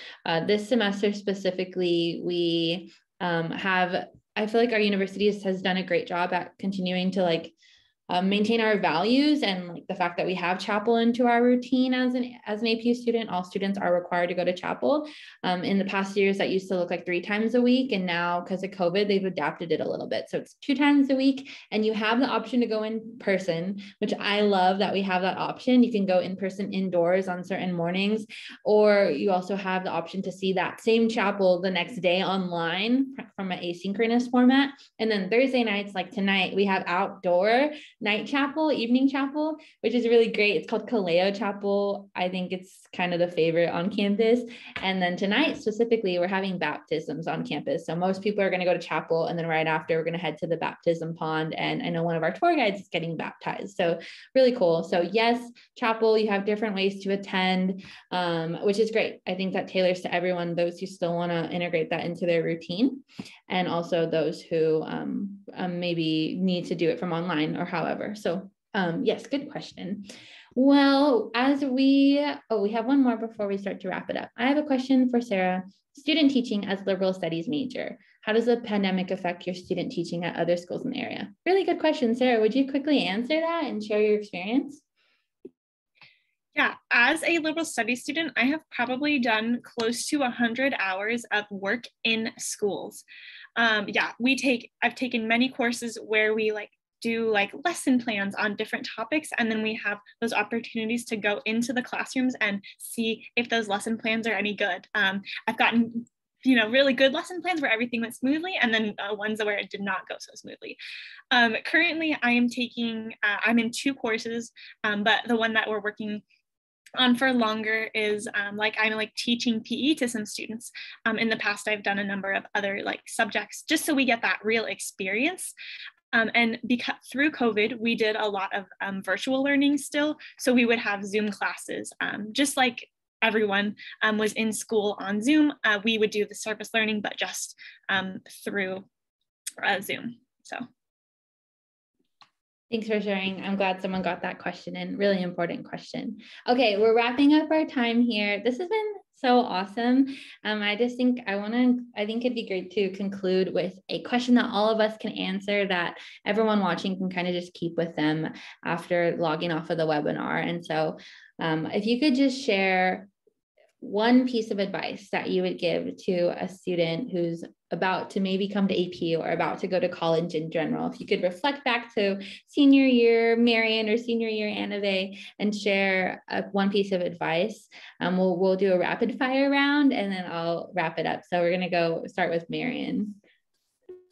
This semester specifically, we I feel like our university has done a great job at continuing to maintain our values and like the fact that we have chapel into our routine as an APU student. All students are required to go to chapel. In the past years, that used to look like 3 times a week. And now because of COVID, they've adapted it a little bit. So it's 2 times a week, and you have the option to go in person, which I love that we have that option. You can go in person indoors on certain mornings, or you also have the option to see that same chapel the next day online from an asynchronous format. And then Thursday nights, like tonight, we have outdoor night chapel, evening chapel, which is really great. It's called Kaleo Chapel. I think it's kind of the favorite on campus. And then tonight specifically, we're having baptisms on campus. So most people are going to go to chapel, and then right after we're going to head to the baptism pond. And I know one of our tour guides is getting baptized. So really cool. So yes, chapel, you have different ways to attend, which is great. I think that tailors to everyone, those who still want to integrate that into their routine, and also those who maybe need to do it from online or however. So yes, good question. Well, as we have one more before we start to wrap it up. I have a question for Sarah. Student teaching as liberal studies major, how does the pandemic affect your student teaching at other schools in the area? Really good question, Sarah. Would you quickly answer that and share your experience? Yeah, as a liberal studies student, I have probably done close to 100 hours of work in schools. I've taken many courses where we do lesson plans on different topics, and then we have those opportunities to go into the classrooms and see if those lesson plans are any good. I've gotten really good lesson plans where everything went smoothly, and then ones where it did not go so smoothly. Currently, I'm in 2 courses, but the one that we're working on for longer is I'm teaching PE to some students. In the past, I've done a number of other subjects just so we get that real experience. And because through COVID, we did a lot of virtual learning still. So we would have Zoom classes, just like everyone was in school on Zoom. We would do the service learning, but just through Zoom. So. Thanks for sharing. I'm glad someone got that question in. Really important question. Okay, we're wrapping up our time here. This has been so awesome. I think it'd be great to conclude with a question that all of us can answer, that everyone watching can kind of just keep with them after logging off of the webinar. And so if you could just share one piece of advice that you would give to a student who's about to maybe come to APU or about to go to college in general. If you could reflect back to senior year Marion or senior year Anave and share one piece of advice. We'll do a rapid fire round, and then I'll wrap it up. So we're gonna go start with Marion.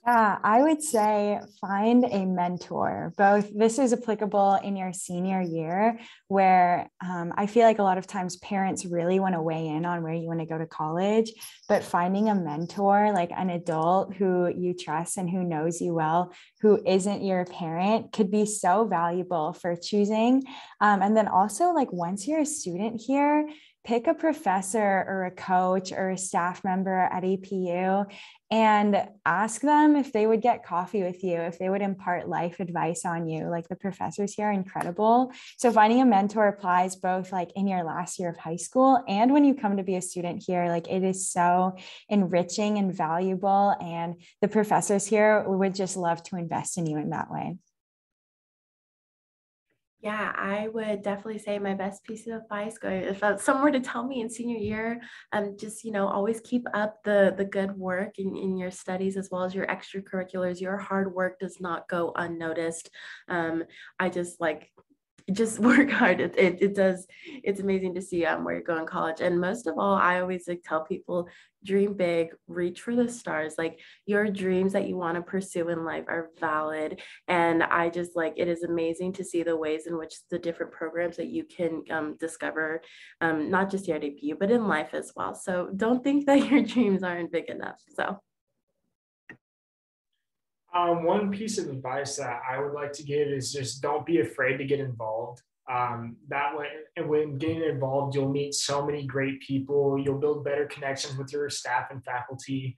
Yeah, I would say find a mentor. This is applicable in your senior year, where I feel like a lot of times parents really want to weigh in on where you want to go to college, but finding a mentor, like an adult who you trust and who knows you well, who isn't your parent, could be so valuable for choosing. And then also, once you're a student here, pick a professor or a coach or a staff member at APU and ask them if they would get coffee with you, if they would impart life advice on you. The professors here are incredible. So finding a mentor applies both in your last year of high school and when you come to be a student here. It is so enriching and valuable, and the professors here would just love to invest in you in that way. Yeah, I would definitely say my best piece of advice, if someone were to tell me in senior year, just, always keep up the good work in your studies as well as your extracurriculars. Your hard work does not go unnoticed. Just work hard. It does. It's amazing to see where you're going to college. And most of all, I always tell people, dream big, reach for the stars. Your dreams that you want to pursue in life are valid. And I just it is amazing to see the ways in which the different programs that you can discover, not just here at APU, but in life as well. So don't think that your dreams aren't big enough. So. One piece of advice that I would like to give is just don't be afraid to get involved. That way, and when getting involved, you'll meet so many great people. You'll build better connections with your staff and faculty.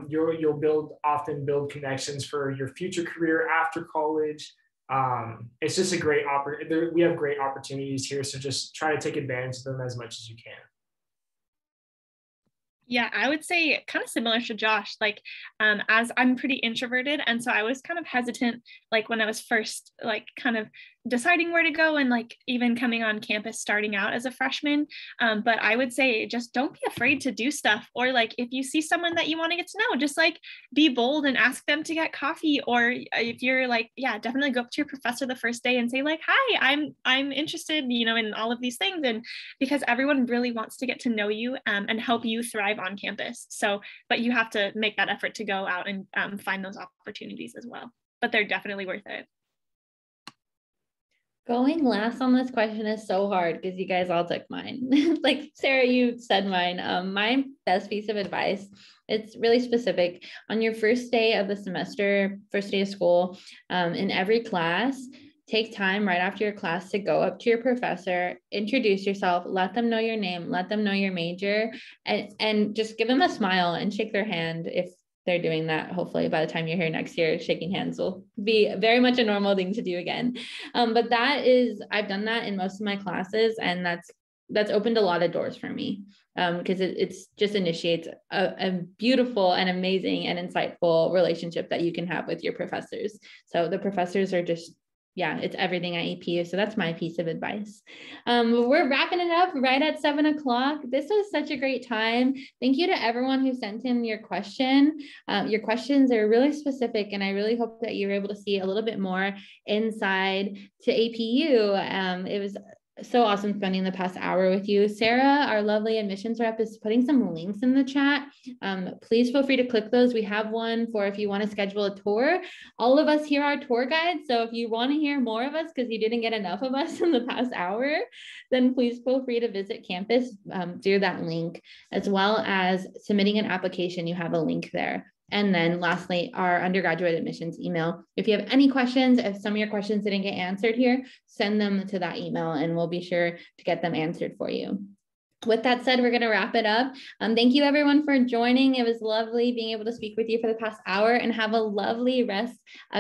You'll often build connections for your future career after college. It's just a great opportunity. We have great opportunities here, so just try to take advantage of them as much as you can. Yeah, I would say kind of similar to Josh, like as I'm pretty introverted. And so I was kind of hesitant, like when I was first like kind of deciding where to go and like even coming on campus starting out as a freshman. But I would say just don't be afraid to do stuff. Or like if you see someone that you want to get to know, just like be bold and ask them to get coffee. Or if you're like, yeah, definitely go up to your professor the first day and say like, hi, I'm interested, you know, in all of these things. And because everyone really wants to get to know you and help you thrive on campus. So, but you have to make that effort to go out and find those opportunities as well. But they're definitely worth it. Going last on this question is so hard because you guys all took mine. Like Sarah, you said mine. My best piece of advice, it's really specific. On your first day of the semester, first day of school, in every class, take time right after your class to go up to your professor, introduce yourself, let them know your name, let them know your major, and just give them a smile and shake their hand if they're doing that. Hopefully by the time you're here next year, shaking hands will be very much a normal thing to do again. But I've done that in most of my classes, and that's opened a lot of doors for me because it's just initiates a beautiful and amazing and insightful relationship that you can have with your professors. So the professors are just, yeah, it's everything at APU. So that's my piece of advice. We're wrapping it up right at 7 o'clock. This was such a great time. Thank you to everyone who sent in your question. Your questions are really specific, and I really hope that you're able to see a little bit more inside to APU. It was so awesome spending the past hour with you. Sarah, our lovely admissions rep, is putting some links in the chat. Please feel free to click those. We have one for if you want to schedule a tour. All of us here are tour guides. So if you want to hear more of us because you didn't get enough of us in the past hour, then please feel free to visit campus through that link, as well as submitting an application. You have a link there. And then lastly, our undergraduate admissions email. If you have any questions, if some of your questions didn't get answered here, send them to that email and we'll be sure to get them answered for you. With that said, we're going to wrap it up. Thank you everyone for joining. It was lovely being able to speak with you for the past hour, and have a lovely rest of